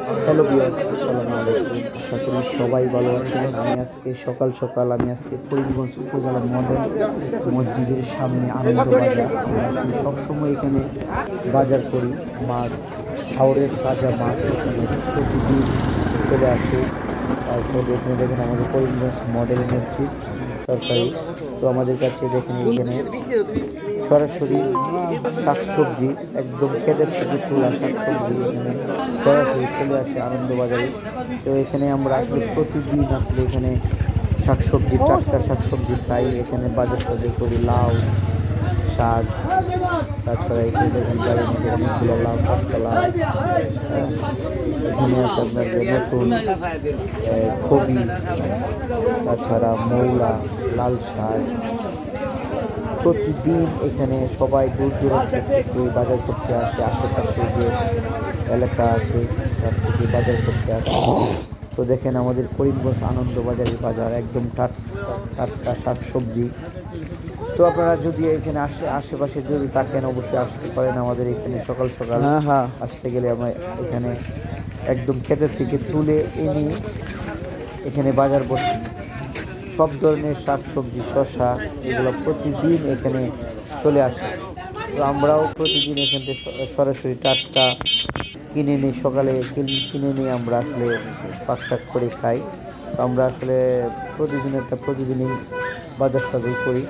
Hello viewers, আসসালামু আলাইকুম। আশা করি সবাই ভালো আছেন। আমি আজকে সকাল সকাল করিমগঞ্জ উপজেলা মডেল মসজিদের সামনে আনন্দ বাজার। আমরা আসলে সবসময় এখানে বাজার করি। মাছ, হাওরের তাজা মাছ এখানে প্রতিদিন চলে আসে। তারপরে এখানে দেখেন আমাদের করিমগঞ্জ মডেল মসজিদ সরকারি। তো আমাদের কাছে দেখেন এখানে সরাসরি শাকসবজি, একদম ক্ষেতের থেকে তোলা শাকসবজি এখানে সরাসরি চলে আসে আনন্দবাজারে। তো এখানে আমরা আসলে প্রতিদিন আসলে এখানে শাকসবজি, টাটকা শাকসবজি পাই। এখানে বাজার সাজার করি লাউ শাক, তাছাড়া এখানে দেখেন বাড়ির মধ্যে অনেকগুলো লাউ, টাটকা লাউ। এখানে আছে আপনার যে নতুন কবি, তাছাড়া মৌলা, লাল শাক। প্রতিদিন এখানে সবাই দূর দূরান্ত থেকে বাজার করতে আসে। আশেপাশে যে এলাকা আছে তার থেকে বাজার করতে আসে। তো দেখেন আমাদের করিমগঞ্জ আনন্দবাজারের বাজার একদম টাটকা শাকসবজি। তো আপনারা যদি এখানে আশেপাশে যদি থাকেন অবশ্যই আসতে পারেন আমাদের এখানে সকাল সকাল। আসতে গেলে আমরা এখানে একদম ক্ষেতের থেকে তুলে এনে এখানে বাজার বসে। সব ধরনের শাকসবজি, শসা এগুলো প্রতিদিন এখানে চলে আসে। তো আমরাও প্রতিদিন এখান থেকে সরাসরি টাটকা কিনে নিই। সকালে কিনে নিয়ে আমরা আসলে পাক শাক করে খাই। তো আমরা আসলে প্রতিদিনই বাজার সদাই করি।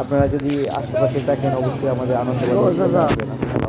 আপনারা যদি আশেপাশে থাকেন অবশ্যই আমাদের আনন্দ বাজার আসবেন। আসসালাম।